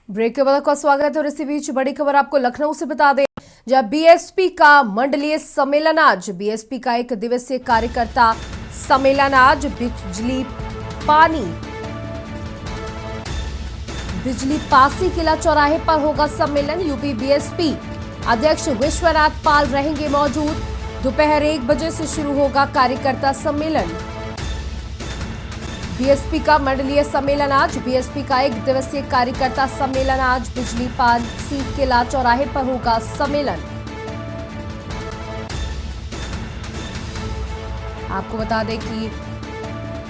Break के बाद का स्वागत है और इसी बीच बड़ी खबर आपको लखनऊ से बता दें, जहां बीएसपी का मंडलीय सम्मेलन आज बीएसपी का 1 दिवसीय कार्यकर्ता सम्मेलन आज बिजली पासी किला चौराहे पर होगा सम्मेलन। यूपी बीएसपी अध्यक्ष विश्वनाथ पाल रहेंगे मौजूद। दोपहर 1 बजे से शुरू होगा कार्यकर्ता सम्मेलन। बीएसपी का मंडलीय सम्मेलन आज बीएसपी का 1 दिवसीय कार्यकर्ता सम्मेलन आज बिजली पासी किला चौराहे पर होगा सम्मेलन। आपको बता दें कि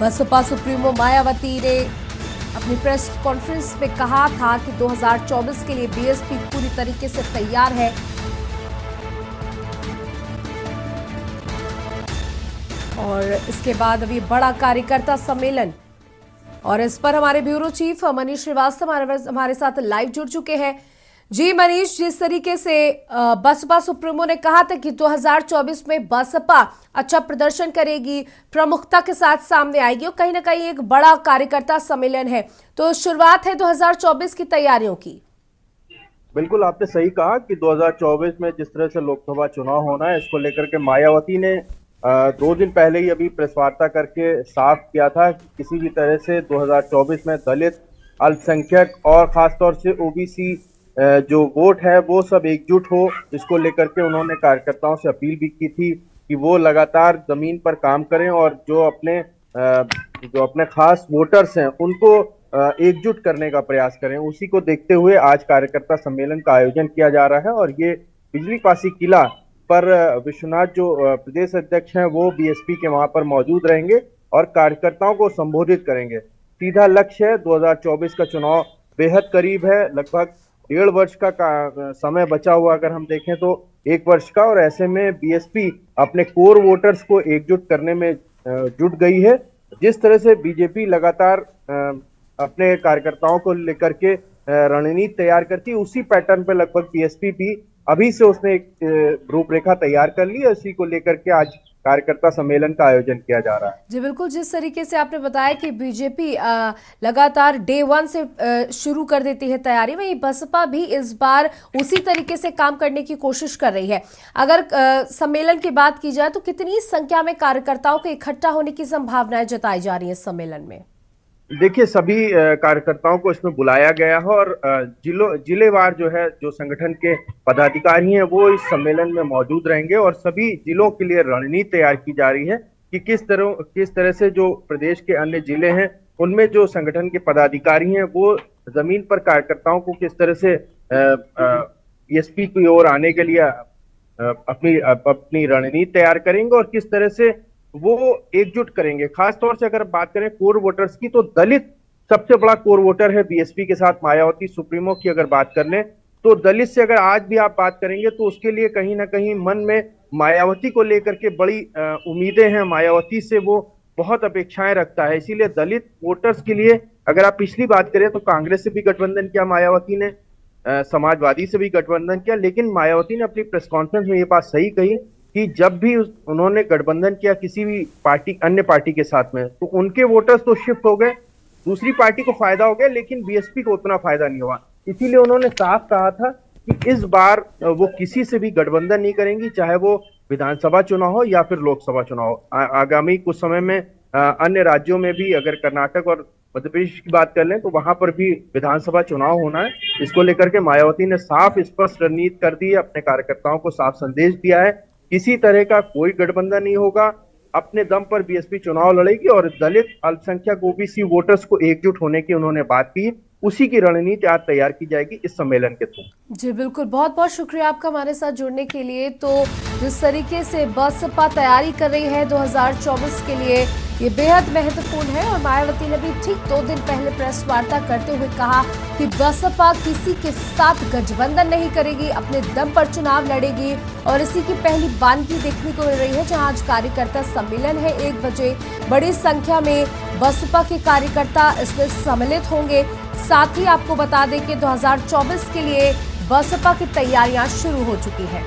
बसपा सुप्रीमो मायावती ने अपनी प्रेस कॉन्फ्रेंस में कहा था कि 2024 के लिए बीएसपी पूरी तरीके से तैयार है और इसके बाद अभी बड़ा कार्यकर्ता सम्मेलन, और इस पर हमारे ब्यूरो चीफ मनीष श्रीवास्तव हमारे साथ लाइव जुड़ चुके हैं। जी मनीष, जिस तरीके से बसपा सुप्रीमो ने कहा था कि 2024 में बसपा अच्छा प्रदर्शन करेगी, प्रमुखता के साथ सामने आएगी और कहीं ना कहीं एक बड़ा कार्यकर्ता सम्मेलन है, तो शुरुआत है 2024 की तैयारियों की। बिल्कुल, आपने सही कहा कि 2024 में जिस तरह से लोकसभा चुनाव होना है, इसको लेकर के मायावती ने 2 दिन पहले ही अभी प्रेस वार्ता करके साफ किया था कि किसी भी तरह से 2024 में दलित, अल्पसंख्यक और खासतौर से ओबीसी जो वोट है वो सब एकजुट हो। इसको लेकर के उन्होंने कार्यकर्ताओं से अपील भी की थी कि वो लगातार जमीन पर काम करें और जो अपने खास वोटर्स हैं उनको एकजुट करने का प्रयास करें। उसी को देखते हुए आज कार्यकर्ता सम्मेलन का आयोजन किया जा रहा है और ये बिजली पासी किला पर विश्वनाथ जो प्रदेश अध्यक्ष हैं वो बीएसपी के वहां पर मौजूद रहेंगे और कार्यकर्ताओं को संबोधित करेंगे। सीधा लक्ष्य है, 2024 का चुनाव बेहद करीब है, लगभग 1.5 वर्ष का समय बचा हुआ, अगर हम देखें तो 1 वर्ष का, और ऐसे में बीएसपी अपने कोर वोटर्स को एकजुट करने में जुट गई है। जिस तरह से बीजेपी लगातार अपने कार्यकर्ताओं को लेकर के रणनीति तैयार करती है, उसी पैटर्न पर लगभग बीएसपी भी अभी से उसने एक रूपरेखा तैयार कर ली है। इसी को लेकर के आज कार्यकर्ता सम्मेलन का आयोजन किया जा रहा है। जी बिल्कुल, जिस तरीके से आपने बताया कि बीजेपी लगातार डे 1 से शुरू कर देती है तैयारी, वहीं बसपा भी इस बार उसी तरीके से काम करने की कोशिश कर रही है। अगर सम्मेलन की बात की जाए तो कितनी संख्या में कार्यकर्ताओं के इकट्ठा होने की संभावनाएं जताई जा रही है सम्मेलन में? देखिए, सभी कार्यकर्ताओं को इसमें बुलाया गया है और जिलेवार जो है, जो संगठन के पदाधिकारी हैं वो इस सम्मेलन में मौजूद रहेंगे और सभी जिलों के लिए रणनीति तैयार की जा रही है कि किस तरह से जो प्रदेश के अन्य जिले हैं उनमें जो संगठन के पदाधिकारी हैं वो जमीन पर कार्यकर्ताओं को किस तरह से बीएसपी की ओर आने के लिए अपनी रणनीति तैयार करेंगे और किस तरह से वो एकजुट करेंगे। खास तौर से अगर बात करें कोर वोटर्स की, तो दलित सबसे बड़ा कोर वोटर है बीएसपी के साथ। मायावती सुप्रीमो की अगर बात कर लें तो दलित से अगर आज भी आप बात करेंगे तो उसके लिए कहीं ना कहीं मन में मायावती को लेकर के बड़ी उम्मीदें हैं, मायावती से वो बहुत अपेक्षाएं रखता है। इसीलिए दलित वोटर्स के लिए अगर आप पिछली बात करें तो कांग्रेस से भी गठबंधन किया मायावती ने, समाजवादी से भी गठबंधन किया, लेकिन मायावती ने अपनी प्रेस कॉन्फ्रेंस में ये बात सही कही कि जब भी उन्होंने गठबंधन किया किसी भी अन्य पार्टी के साथ में, तो उनके वोटर्स तो शिफ्ट हो गए, दूसरी पार्टी को फायदा हो गया, लेकिन बीएसपी को उतना फायदा नहीं हुआ। इसीलिए उन्होंने साफ कहा था कि इस बार वो किसी से भी गठबंधन नहीं करेंगी, चाहे वो विधानसभा चुनाव हो या फिर लोकसभा चुनाव हो। आगामी कुछ समय में अन्य राज्यों में भी, अगर कर्नाटक और मध्य प्रदेश की बात कर लें तो वहां पर भी विधानसभा चुनाव होना है। इसको लेकर के मायावती ने साफ स्पष्ट रणनीति कर दी है, अपने कार्यकर्ताओं को साफ संदेश दिया है, किसी तरह का कोई गठबंधन नहीं होगा, अपने दम पर बीएसपी चुनाव लड़ेगी और दलित, अल्पसंख्यक, ओबीसी वोटर्स को एकजुट होने की उन्होंने बात की। उसी की रणनीति आज तैयार की जाएगी इस सम्मेलन के थ्रू। जी बिल्कुल, बहुत बहुत शुक्रिया आपका हमारे साथ जुड़ने के लिए। तो जिस तरीके से बसपा तैयारी कर रही है 2024 के लिए, ये बेहद महत्वपूर्ण है और मायावती ने भी ठीक 2 दिन पहले प्रेस वार्ता करते हुए कहा कि बसपा किसी के साथ गठबंधन नहीं करेगी, अपने दम पर चुनाव लड़ेगी और इसी की पहली बानगी देखने को मिल रही है, जहां आज कार्यकर्ता सम्मेलन है 1 बजे। बड़ी संख्या में बसपा के कार्यकर्ता इसमें सम्मिलित होंगे। साथ ही आपको बता दें कि 2024 के लिए बसपा की तैयारियां शुरू हो चुकी है।